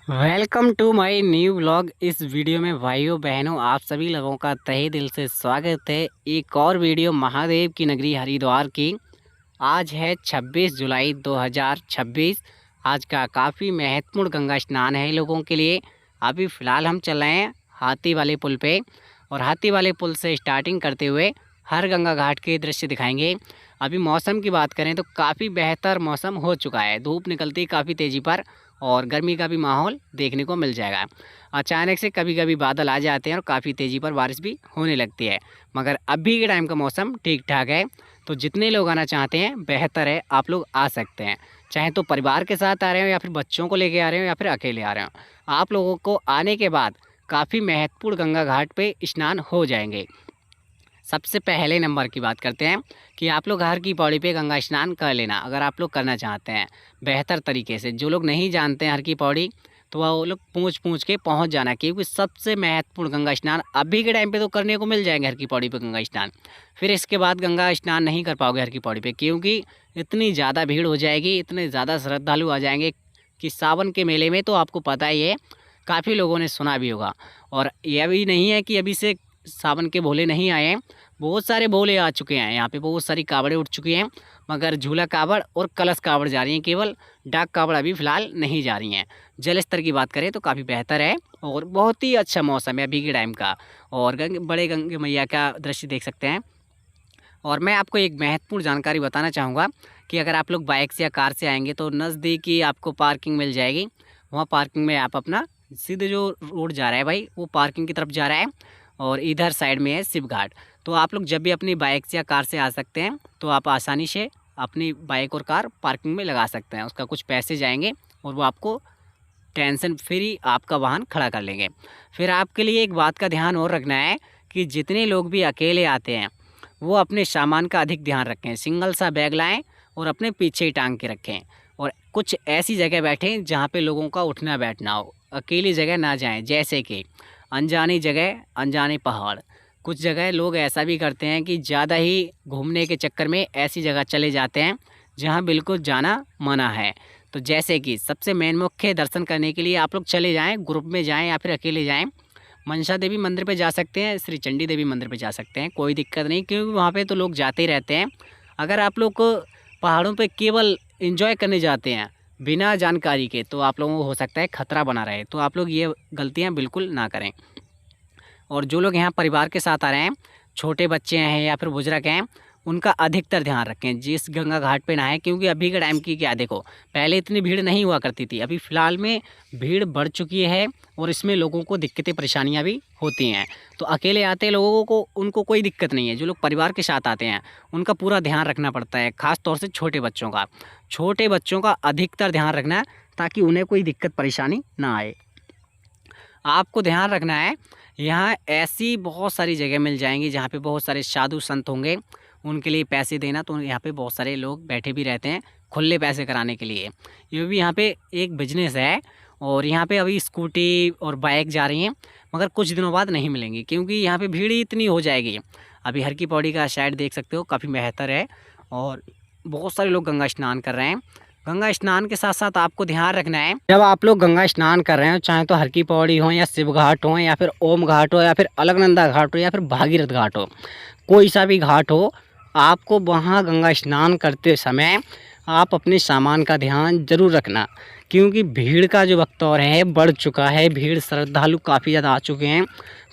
Welcome to my new vlog. इस video में भाइयों बहनों आप सभी लोगों का तहे दिल से स्वागत है। एक और वीडियो महादेव की नगरी हरिद्वार की। आज है 26 जुलाई 2026। आज का काफ़ी महत्वपूर्ण गंगा स्नान है लोगों के लिए। अभी फ़िलहाल हम चल रहे हैं हाथी वाले पुल पे, और हाथी वाले पुल से स्टार्टिंग करते हुए हर गंगा घाट के दृश्य दिखाएंगे। अभी मौसम की बात करें तो काफ़ी बेहतर मौसम हो चुका है। धूप निकलती है काफ़ी तेज़ी पर, और गर्मी का भी माहौल देखने को मिल जाएगा। अचानक से कभी कभी बादल आ जाते हैं और काफ़ी तेज़ी पर बारिश भी होने लगती है, मगर अभी के टाइम का मौसम ठीक ठाक है। तो जितने लोग आना चाहते हैं बेहतर है आप लोग आ सकते हैं, चाहे तो परिवार के साथ आ रहे हो या फिर बच्चों को लेके आ रहे हो या फिर अकेले आ रहे हो। आप लोगों को आने के बाद काफ़ी महत्वपूर्ण गंगा घाट पे स्नान हो जाएंगे। सबसे पहले नंबर की बात करते हैं कि आप लोग हर की पौड़ी पे गंगा स्नान कर लेना, अगर आप लोग करना चाहते हैं बेहतर तरीके से। जो लोग नहीं जानते हैं हर की पौड़ी, तो वो लोग पूछ के पहुंच जाना, क्योंकि सबसे महत्वपूर्ण गंगा स्नान अभी के टाइम पे तो करने को मिल जाएंगे हर की पौड़ी पे गंगा स्नान। फिर इसके बाद गंगा स्नान नहीं कर पाओगे हर की पौड़ी पे, क्योंकि इतनी ज़्यादा भीड़ हो जाएगी, इतने ज़्यादा श्रद्धालु आ जाएंगे कि सावन के मेले में तो आपको पता ही है, काफ़ी लोगों ने सुना भी होगा। और यह भी नहीं है कि अभी से सावन के भोले नहीं आए हैं, बहुत सारे भोले आ चुके हैं। यहाँ पे बहुत सारी कावड़ें उठ चुकी हैं, मगर झूला कावड़ और कलश कावड़ जा रही हैं, केवल डाक कावड़ अभी फ़िलहाल नहीं जा रही हैं। जल स्तर की बात करें तो काफ़ी बेहतर है और बहुत ही अच्छा मौसम है अभी के टाइम का, और बड़े गंगे मैया का दृश्य देख सकते हैं। और मैं आपको एक महत्वपूर्ण जानकारी बताना चाहूँगा कि अगर आप लोग बाइक से या कार से आएँगे तो नज़दीकी आपको पार्किंग मिल जाएगी। वहाँ पार्किंग में आप अपना सीधे जो रोड जा रहा है भाई, वो पार्किंग की तरफ जा रहा है, और इधर साइड में है शिव घाट। तो आप लोग जब भी अपनी बाइक से या कार से आ सकते हैं, तो आप आसानी से अपनी बाइक और कार पार्किंग में लगा सकते हैं। उसका कुछ पैसे जाएंगे और वो आपको टेंशन फ्री आपका वाहन खड़ा कर लेंगे। फिर आपके लिए एक बात का ध्यान और रखना है कि जितने लोग भी अकेले आते हैं वो अपने सामान का अधिक ध्यान रखें। सिंगल सा बैग लाएं और अपने पीछे ही टांग के रखें, और कुछ ऐसी जगह बैठें जहाँ पे लोगों का उठना बैठना हो। अकेली जगह ना जाएं, जैसे कि अनजानी जगह, अनजाने पहाड़। कुछ जगह लोग ऐसा भी करते हैं कि ज़्यादा ही घूमने के चक्कर में ऐसी जगह चले जाते हैं जहाँ बिल्कुल जाना मना है। तो जैसे कि सबसे मेन मुख्य दर्शन करने के लिए आप लोग चले जाएं, ग्रुप में जाएं या फिर अकेले जाएं। मनसा देवी मंदिर पे जा सकते हैं, श्री चंडी देवी मंदिर पे जा सकते हैं, कोई दिक्कत नहीं, क्योंकि वहाँ पे तो लोग जाते ही रहते हैं। अगर आप लोग को पहाड़ों पे केवल एंजॉय करने जाते हैं बिना जानकारी के, तो आप लोगों को हो सकता है खतरा बना रहे। तो आप लोग ये गलतियाँ बिल्कुल ना करें। और जो लोग यहाँ परिवार के साथ आ रहे हैं, छोटे बच्चे हैं या फिर बुजुर्ग हैं, उनका अधिकतर ध्यान रखें जिस गंगा घाट पे नहाएं। क्योंकि अभी के टाइम की क्या देखो, पहले इतनी भीड़ नहीं हुआ करती थी, अभी फ़िलहाल में भीड़ बढ़ चुकी है और इसमें लोगों को दिक्कतें परेशानियां भी होती हैं। तो अकेले आते लोगों को उनको कोई दिक्कत नहीं है, जो लोग परिवार के साथ आते हैं उनका पूरा ध्यान रखना पड़ता है, ख़ास तौर से छोटे बच्चों का अधिकतर ध्यान रखना है, ताकि उन्हें कोई दिक्कत परेशानी ना आए। आपको ध्यान रखना है, यहाँ ऐसी बहुत सारी जगह मिल जाएंगी जहाँ पे बहुत सारे साधु संत होंगे, उनके लिए पैसे देना। तो यहाँ पे बहुत सारे लोग बैठे भी रहते हैं खुले पैसे कराने के लिए। ये भी यहाँ पे एक बिजनेस है। और यहाँ पे अभी स्कूटी और बाइक जा रही हैं, मगर कुछ दिनों बाद नहीं मिलेंगी, क्योंकि यहाँ पे भीड़ ही इतनी हो जाएगी। अभी हर की पौड़ी का साइड देख सकते हो, काफ़ी बेहतर है और बहुत सारे लोग गंगा स्नान कर रहे हैं। गंगा स्नान के साथ साथ आपको ध्यान रखना है, जब आप लोग गंगा स्नान कर रहे हो, चाहे तो हर की पौड़ी हो या शिव घाट हो या फिर ओम घाट हो या फिर अलकनंदा घाट हो या फिर भागीरथ घाट हो, कोई सा भी घाट हो, आपको वहाँ गंगा स्नान करते समय आप अपने सामान का ध्यान जरूर रखना। क्योंकि भीड़ का जो वक्त और है बढ़ चुका है, भीड़ श्रद्धालु काफ़ी ज़्यादा आ चुके हैं।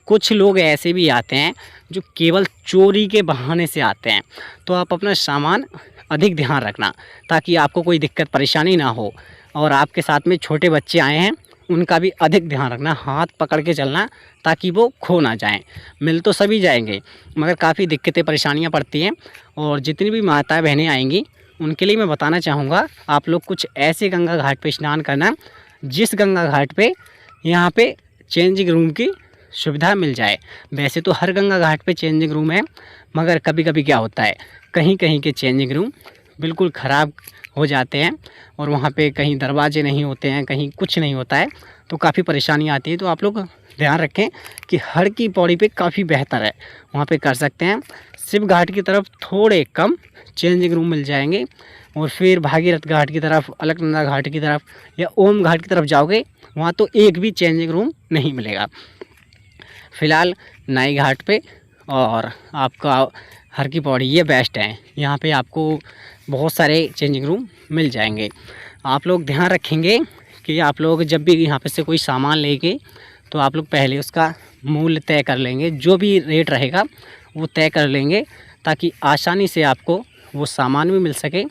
कुछ लोग ऐसे भी आते हैं जो केवल चोरी के बहाने से आते हैं। तो आप अपना सामान अधिक ध्यान रखना, ताकि आपको कोई दिक्कत परेशानी ना हो। और आपके साथ में छोटे बच्चे आए हैं, उनका भी अधिक ध्यान रखना, हाथ पकड़ के चलना, ताकि वो खो ना जाएं। मिल तो सभी जाएंगे, मगर काफ़ी दिक्कतें परेशानियां पड़ती हैं। और जितनी भी माताएं बहनें आएंगी उनके लिए मैं बताना चाहूँगा, आप लोग कुछ ऐसे गंगा घाट पे स्नान करना जिस गंगा घाट पे यहाँ पे चेंजिंग रूम की सुविधा मिल जाए। वैसे तो हर गंगा घाट पे चेंजिंग रूम है, मगर कभी कभी क्या होता है, कहीं कहीं के चेंजिंग रूम बिल्कुल ख़राब हो जाते हैं, और वहाँ पे कहीं दरवाजे नहीं होते हैं, कहीं कुछ नहीं होता है, तो काफ़ी परेशानी आती है। तो आप लोग ध्यान रखें कि हर की पौड़ी पे काफ़ी बेहतर है, वहाँ पे कर सकते हैं। शिव घाट की तरफ थोड़े कम चेंजिंग रूम मिल जाएंगे, और फिर भागीरथ घाट की तरफ, अलकनंदा घाट की तरफ या ओम घाट की तरफ जाओगे, वहाँ तो एक भी चेंजिंग रूम नहीं मिलेगा। फ़िलहाल नाई घाट पे और आपका हर की पौड़ी ये बेस्ट है। यहाँ पे आपको बहुत सारे चेंजिंग रूम मिल जाएंगे। आप लोग ध्यान रखेंगे कि आप लोग जब भी यहाँ पे से कोई सामान लेंगे तो आप लोग पहले उसका मूल्य तय कर लेंगे, जो भी रेट रहेगा वो तय कर लेंगे, ताकि आसानी से आपको वो सामान भी मिल सके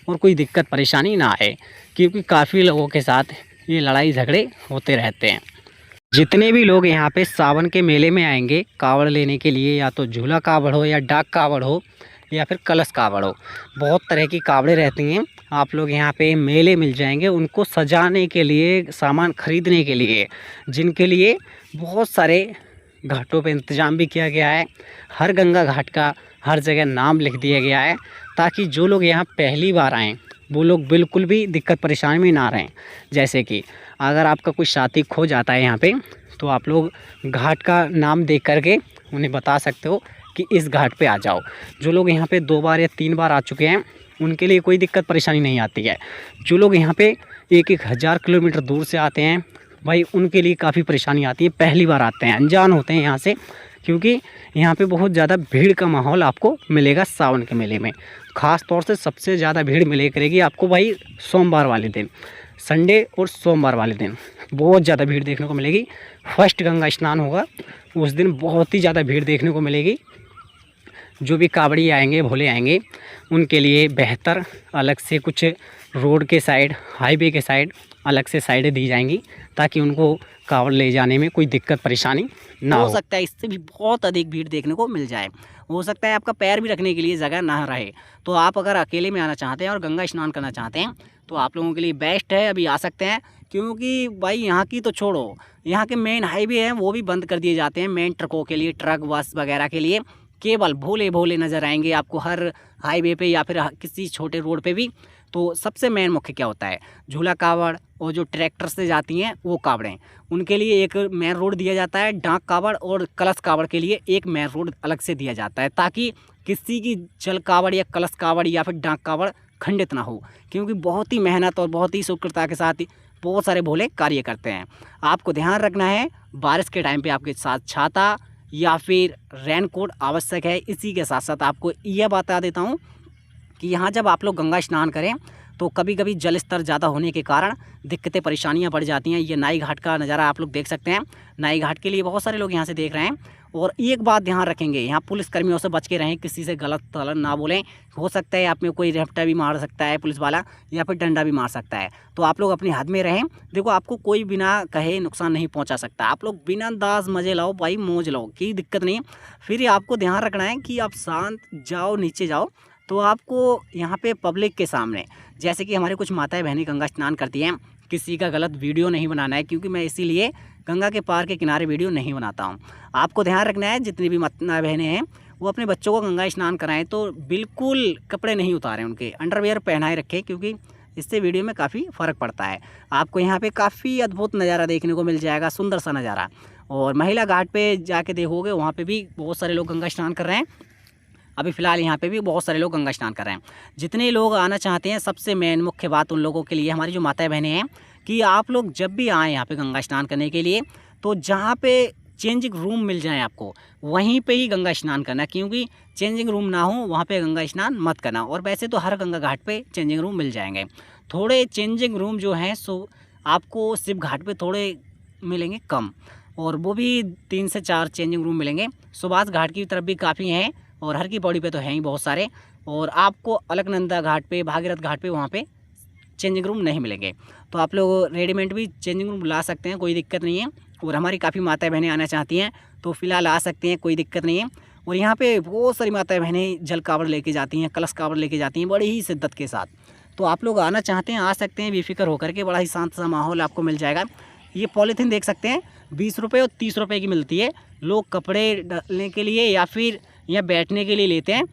और कोई दिक्कत परेशानी ना आए, क्योंकि काफ़ी लोगों के साथ ये लड़ाई झगड़े होते रहते हैं। जितने भी लोग यहाँ पे सावन के मेले में आएंगे कावड़ लेने के लिए, या तो झूला कावड़ हो या डाक कावड़ हो या फिर कलश कावड़ हो, बहुत तरह की कावड़े रहती हैं। आप लोग यहाँ पे मेले मिल जाएंगे उनको सजाने के लिए, सामान खरीदने के लिए, जिनके लिए बहुत सारे घाटों पे इंतज़ाम भी किया गया है। हर गंगा घाट का हर जगह नाम लिख दिया गया है, ताकि जो लोग यहाँ पहली बार आएँ वो लोग बिल्कुल भी दिक्कत परेशानी में ना रहें। जैसे कि अगर आपका कोई साथी खो जाता है यहाँ पे, तो आप लोग घाट का नाम देख करके उन्हें बता सकते हो कि इस घाट पे आ जाओ। जो लोग यहाँ पे 2 बार या 3 बार आ चुके हैं उनके लिए कोई दिक्कत परेशानी नहीं आती है। जो लोग यहाँ पे 1-1 हज़ार किलोमीटर दूर से आते हैं भाई, उनके लिए काफ़ी परेशानी आती है। पहली बार आते हैं, अनजान होते हैं यहाँ से, क्योंकि यहाँ पे बहुत ज़्यादा भीड़ का माहौल आपको मिलेगा सावन के मेले में। ख़ास तौर से सबसे ज़्यादा भीड़ मिले करेगी आपको भाई सोमवार वाले दिन, संडे और सोमवार वाले दिन बहुत ज़्यादा भीड़ देखने को मिलेगी। फर्स्ट गंगा स्नान होगा उस दिन बहुत ही ज़्यादा भीड़ देखने को मिलेगी। जो भी कावड़ी आएंगे, भोले आएंगे, उनके लिए बेहतर अलग से कुछ रोड के साइड, हाईवे के साइड अलग से साइडें दी जाएंगी, ताकि उनको कावड़ ले जाने में कोई दिक्कत परेशानी ना हो सकता है इससे भी बहुत अधिक भीड़ देखने को मिल जाए। हो सकता है आपका पैर भी रखने के लिए जगह ना रहे, तो आप अगर अकेले में आना चाहते हैं और गंगा स्नान करना चाहते हैं तो आप लोगों के लिए बेस्ट है, अभी आ सकते हैं। क्योंकि भाई यहाँ की तो छोड़ो, यहाँ के मेन हाईवे हैं वो भी बंद कर दिए जाते हैं मेन ट्रकों के लिए, ट्रक बस वगैरह के लिए। केवल भोले भोले नज़र आएंगे आपको हर हाईवे पे या फिर किसी छोटे रोड पे भी। तो सबसे मेन मुख्य क्या होता है, झूला कावड़ और जो ट्रैक्टर से जाती हैं वो कावड़ें, उनके लिए एक मेन रोड दिया जाता है। डाक कावड़ और कलश कावड़ के लिए एक मेन रोड अलग से दिया जाता है, ताकि किसी की जल कावड़ या कलश कावड़ या फिर डाक कावड़ खंडित ना हो। क्योंकि बहुत ही मेहनत और बहुत ही शुक्रता के साथ बहुत सारे भोले कार्य करते हैं। आपको ध्यान रखना है, बारिश के टाइम पे आपके साथ छाता या फिर रेनकोट आवश्यक है। इसी के साथ साथ आपको यह बता देता हूँ कि यहाँ जब आप लोग गंगा स्नान करें तो कभी कभी जल स्तर ज़्यादा होने के कारण दिक्कतें परेशानियाँ बढ़ जाती हैं। ये नाई घाट का नज़ारा आप लोग देख सकते हैं। नाई घाट के लिए बहुत सारे लोग यहाँ से देख रहे हैं। और एक बात ध्यान रखेंगे, यहाँ पुलिस कर्मियों से बच के रहें, किसी से गलत तलन ना बोलें। हो सकता है आप में कोई रेपटा भी मार सकता है पुलिस वाला, या फिर डंडा भी मार सकता है। तो आप लोग अपने हद में रहें। देखो, आपको कोई बिना कहे नुकसान नहीं पहुँचा सकता। आप लोग बिना दास मज़े लाओ भाई, मौज लो, कोई दिक्कत नहीं। फिर आपको ध्यान रखना है कि आप शांत जाओ, नीचे जाओ तो आपको यहाँ पे पब्लिक के सामने, जैसे कि हमारे कुछ माताएं बहनें गंगा स्नान करती हैं, किसी का गलत वीडियो नहीं बनाना है, क्योंकि मैं इसीलिए गंगा के पार के किनारे वीडियो नहीं बनाता हूँ। आपको ध्यान रखना है, जितनी भी माता बहनें हैं वो अपने बच्चों को गंगा स्नान कराएं तो बिल्कुल कपड़े नहीं उतारें, उनके अंडरवेयर पहनाए रखें, क्योंकि इससे वीडियो में काफ़ी फ़र्क पड़ता है। आपको यहाँ पे काफ़ी अद्भुत नज़ारा देखने को मिल जाएगा, सुंदर सा नज़ारा। और महिला घाट पे जाके देखोगे, वहाँ पे भी बहुत सारे लोग गंगा स्नान कर रहे हैं। अभी फ़िलहाल यहाँ पे भी बहुत सारे लोग गंगा स्नान कर रहे हैं। जितने लोग आना चाहते हैं, सबसे मेन मुख्य बात उन लोगों के लिए, हमारी जो माताएं बहनें हैं, कि आप लोग जब भी आएँ यहाँ पे गंगा स्नान करने के लिए, तो जहाँ पे चेंजिंग रूम मिल जाए आपको, वहीं पे ही गंगा स्नान करना। क्योंकि चेंजिंग रूम ना हो वहाँ पे गंगा स्नान मत करना। और वैसे तो हर गंगा घाट पे चेंजिंग रूम मिल जाएंगे। थोड़े चेंजिंग रूम जो हैं सो आपको शिव घाट पे थोड़े मिलेंगे कम, और वो भी 3 से 4 चेंजिंग रूम मिलेंगे। सुभाष घाट की तरफ भी काफ़ी हैं, और हर की पौड़ी पे तो हैं ही बहुत सारे। और आपको अलकनंदा घाट पे, भागीरथ घाट पे, वहाँ पे चेंजिंग रूम नहीं मिलेंगे। तो आप लोग रेडीमेड भी चेंजिंग रूम ला सकते हैं, कोई दिक्कत नहीं है। और हमारी काफ़ी माताएं बहनें आना चाहती हैं तो फ़िलहाल आ सकते हैं, कोई दिक्कत नहीं है। और यहाँ पे बहुत सारी माताएं बहनें जल कावड़ लेके जाती हैं, कलश कावड़ लेके जाती हैं बड़ी ही शिद्दत के साथ। तो आप लोग आना चाहते हैं, आ सकते हैं बेफिक्र होकर के। बड़ा ही शांत सा माहौल आपको मिल जाएगा। ये पॉलीथीन देख सकते हैं, 20 रुपये और 30 रुपये की मिलती है। लोग कपड़े डालने के लिए या फिर यहाँ बैठने के लिए लेते हैं।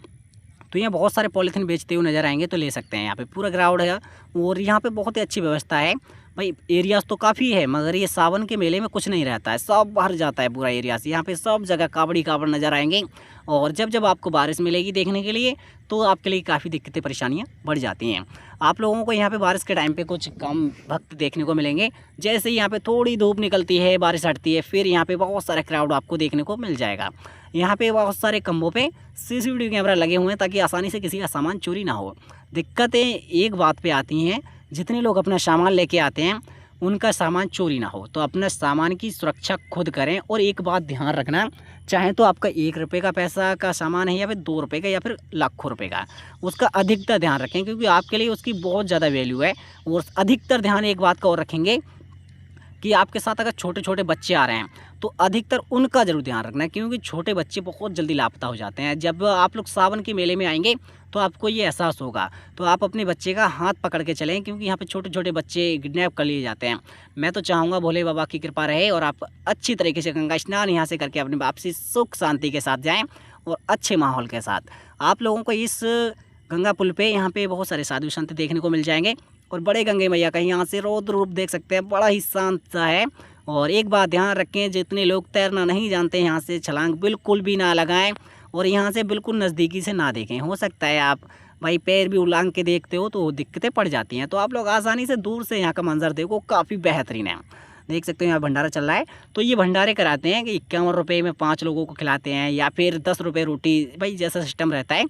तो यहाँ बहुत सारे पॉलीथीन बेचते हुए नज़र आएंगे, तो ले सकते हैं। यहाँ पे पूरा ग्राउंड है और यहाँ पे बहुत ही अच्छी व्यवस्था है। भाई एरियाज तो काफ़ी है, मगर ये सावन के मेले में कुछ नहीं रहता है, सब भर जाता है पूरा एरिया से। यहाँ पे सब जगह कावड़ी कावड़ नज़र आएंगे। और जब जब आपको बारिश मिलेगी देखने के लिए, तो आपके लिए काफ़ी दिक्कतें परेशानियाँ बढ़ जाती हैं। आप लोगों को यहाँ पे बारिश के टाइम पे कुछ कम भक्त देखने को मिलेंगे। जैसे ही यहाँ पे थोड़ी धूप निकलती है, बारिश हटती है, फिर यहाँ पे बहुत सारा क्राउड आपको देखने को मिल जाएगा। यहाँ पे बहुत सारे खंभों पे सीसीटीवी कैमरा लगे हुए हैं, ताकि आसानी से किसी का सामान चोरी ना हो। दिक्कतें एक बात पे आती हैं, जितने लोग अपना सामान लेके आते हैं उनका सामान चोरी ना हो, तो अपने सामान की सुरक्षा खुद करें। और एक बात ध्यान रखना, चाहे तो आपका 1 रुपये का पैसा का सामान है या फिर 2 रुपये का या फिर लाखों रुपए का, उसका अधिकतर ध्यान रखें, क्योंकि आपके लिए उसकी बहुत ज़्यादा वैल्यू है। और अधिकतर ध्यान एक बात का और रखेंगे कि आपके साथ अगर छोटे छोटे बच्चे आ रहे हैं, तो अधिकतर उनका ज़रूर ध्यान रखना है, क्योंकि छोटे बच्चे बहुत जल्दी लापता हो जाते हैं। जब आप लोग सावन के मेले में आएंगे तो आपको ये एहसास होगा, तो आप अपने बच्चे का हाथ पकड़ के चलें, क्योंकि यहाँ पे छोटे छोटे बच्चे किडनैप कर लिए जाते हैं। मैं तो चाहूँगा भोले बाबा की कृपा रहे और आप अच्छी तरीके से गंगा स्नान यहाँ से करके अपने वापसी सुख शांति के साथ जाएँ और अच्छे माहौल के साथ। आप लोगों को इस गंगा पुल पे यहाँ पे बहुत सारे साधु संत देखने को मिल जाएंगे। और बड़े गंगे मैया का यहाँ से रौद्र रूप देख सकते हैं, बड़ा ही शांत सा है। और एक बात ध्यान रखें, जितने लोग तैरना नहीं जानते यहाँ से छलांग बिल्कुल भी ना लगाएं और यहाँ से बिल्कुल नज़दीकी से ना देखें। हो सकता है आप भाई पैर भी उलांग के देखते हो तो दिक्कतें पड़ जाती हैं। तो आप लोग आसानी से दूर से यहाँ का मंजर देखो, काफ़ी बेहतरीन है। देख सकते हो यहाँ भंडारा चल रहा है। तो ये भंडारे कराते हैं कि 51 रुपये में 5 लोगों को खिलाते हैं, या फिर 10 रुपये रोटी, भाई जैसा सिस्टम रहता है,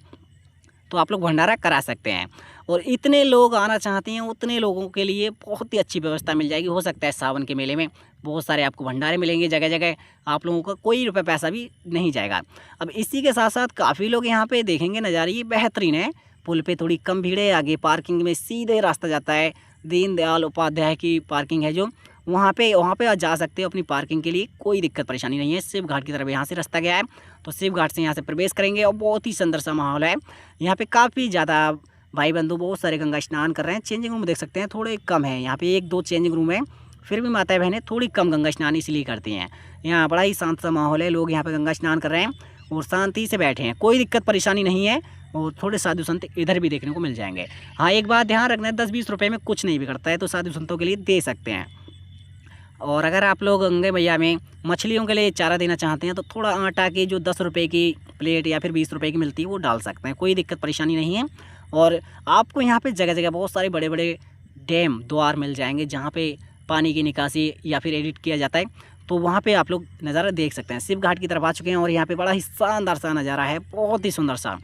तो आप लोग भंडारा करा सकते हैं। और इतने लोग आना चाहते हैं, उतने लोगों के लिए बहुत ही अच्छी व्यवस्था मिल जाएगी। हो सकता है सावन के मेले में बहुत सारे आपको भंडारे मिलेंगे जगह जगह, आप लोगों का कोई रुपये पैसा भी नहीं जाएगा। अब इसी के साथ साथ काफ़ी लोग यहाँ पे देखेंगे नज़ारे, ये बेहतरीन है। पुल पे थोड़ी कम भीड़ है, आगे पार्किंग में सीधे रास्ता जाता है, दीनदयाल उपाध्याय की पार्किंग है जो, वहाँ पे आप जा सकते हो अपनी पार्किंग के लिए, कोई दिक्कत परेशानी नहीं है। शिव घाट की तरफ यहाँ से रास्ता गया है, तो शिव घाट से यहाँ से प्रवेश करेंगे और बहुत ही सुंदर सा माहौल है। यहाँ पे काफ़ी ज़्यादा भाई बंधु बहुत सारे गंगा स्नान कर रहे हैं। चेंजिंग रूम देख सकते हैं, थोड़े कम है, यहाँ पे 1-2 चेंजिंग रूम है, फिर भी माताएं बहनें थोड़ी कम गंगा स्नान इसलिए करती हैं। यहाँ बड़ा ही शांत सा माहौल है, लोग यहाँ पे गंगा स्नान कर रहे हैं और शांति से बैठे हैं, कोई दिक्कत परेशानी नहीं है। और थोड़े साधु संत इधर भी देखने को मिल जाएंगे। हाँ, एक बात ध्यान रखना है, 10-20 रुपये में कुछ नहीं बिगड़ता है, तो साधु संतों के लिए दे सकते हैं। और अगर आप लोग गंगे मैया में मछलियों के लिए चारा देना चाहते हैं, तो थोड़ा आटा की जो 10 रुपये की प्लेट या फिर 20 रुपये की मिलती है वो डाल सकते हैं, कोई दिक्कत परेशानी नहीं है। और आपको यहाँ पे जगह जगह बहुत सारे बड़े बड़े डैम द्वार मिल जाएंगे, जहाँ पे पानी की निकासी या फिर एडिट किया जाता है, तो वहाँ पे आप लोग नज़ारा देख सकते हैं। शिव घाट की तरफ आ चुके हैं और यहाँ पे बड़ा ही शानदार सा नज़ारा है, बहुत ही सुंदर सा।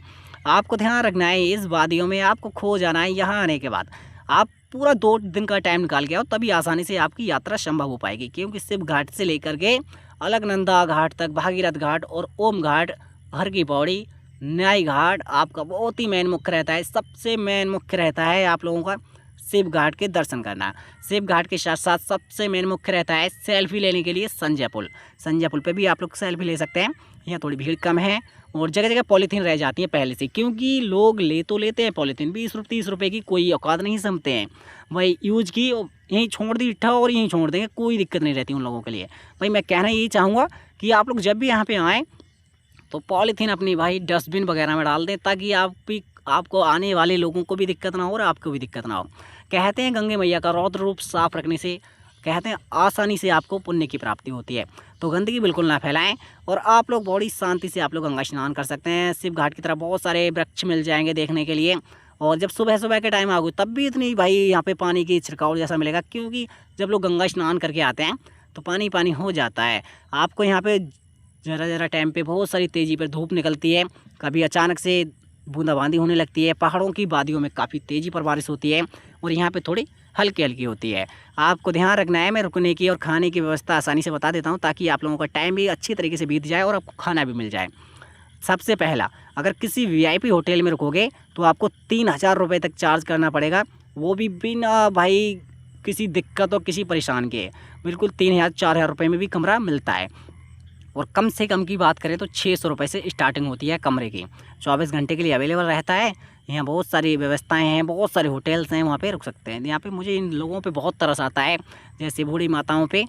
आपको ध्यान रखना है, इस वादियों में आपको खो जाना है। यहाँ आने के बाद आप पूरा 2 दिन का टाइम निकाल के आओ, तभी आसानी से आपकी यात्रा संभव हो पाएगी। क्योंकि शिव घाट से लेकर के अलकनंदा घाट तक, भागीरथ घाट और ओम घाट, हर की पौड़ी, न्याय घाट आपका बहुत ही मेन मुख्य रहता है। सबसे मेन मुख्य रहता है आप लोगों का शिव घाट के दर्शन करना। शिव घाट के साथ साथ सबसे मेन मुख्य रहता है सेल्फी लेने के लिए संजय पुल। संजय पुल पे भी आप लोग सेल्फी ले सकते हैं। यहाँ थोड़ी भीड़ कम है और जगह जगह पॉलीथीन रह जाती है पहले से, क्योंकि लोग ले तो लेते हैं पॉलीथीन, 20-30 रुपये की कोई औकात नहीं समझते हैं। भाई यूज की यहीं छोड़ दी इट्ठा और यहीं छोड़ देंगे, कोई दिक्कत नहीं रहती उन लोगों के लिए। भाई मैं कहना यही चाहूँगा कि आप लोग जब भी यहाँ पर आएँ तो पॉलीथीन अपनी भाई डस्टबिन वगैरह में डाल दें, ताकि आपको आने वाले लोगों को भी दिक्कत ना हो और आपको भी दिक्कत ना हो। कहते हैं गंगे मैया का रौद्र रूप साफ रखने से, कहते हैं आसानी से आपको पुण्य की प्राप्ति होती है। तो गंदगी बिल्कुल ना फैलाएं और आप लोग बड़ी शांति से आप लोग गंगा स्नान कर सकते हैं। शिव घाट की तरफ बहुत सारे वृक्ष मिल जाएंगे देखने के लिए। और जब सुबह सुबह के टाइम आओगे तब भी इतनी भाई यहाँ पे पानी की छिड़काव जैसा मिलेगा, क्योंकि जब लोग गंगा स्नान करके आते हैं तो पानी पानी हो जाता है। आपको यहाँ पे ज़रा टाइम पे बहुत सारी तेज़ी पर धूप निकलती है, कभी अचानक से बूंदाबांदी होने लगती है। पहाड़ों की वादियों में काफ़ी तेज़ी पर बारिश होती है और यहाँ पे थोड़ी हल्की हल्की होती है। आपको ध्यान रखना है, मैं रुकने की और खाने की व्यवस्था आसानी से बता देता हूँ, ताकि आप लोगों का टाइम भी अच्छी तरीके से बीत जाए और आपको खाना भी मिल जाए। सबसे पहला, अगर किसी VIP होटल में रुकोगे तो आपको 3000 रुपये तक चार्ज करना पड़ेगा, वो भी बिना भाई किसी दिक्कत और किसी परेशान के। बिल्कुल 3000-4000 रुपये में भी कमरा मिलता है। और कम से कम की बात करें तो 600 रुपये से स्टार्टिंग होती है कमरे की। 24 घंटे के लिए अवेलेबल रहता है। यहाँ बहुत सारी व्यवस्थाएं हैं, बहुत सारे होटल्स हैं, वहाँ पे रुक सकते हैं। यहाँ पे मुझे इन लोगों पे बहुत तरस आता है, जैसे बूढ़ी माताओं पे।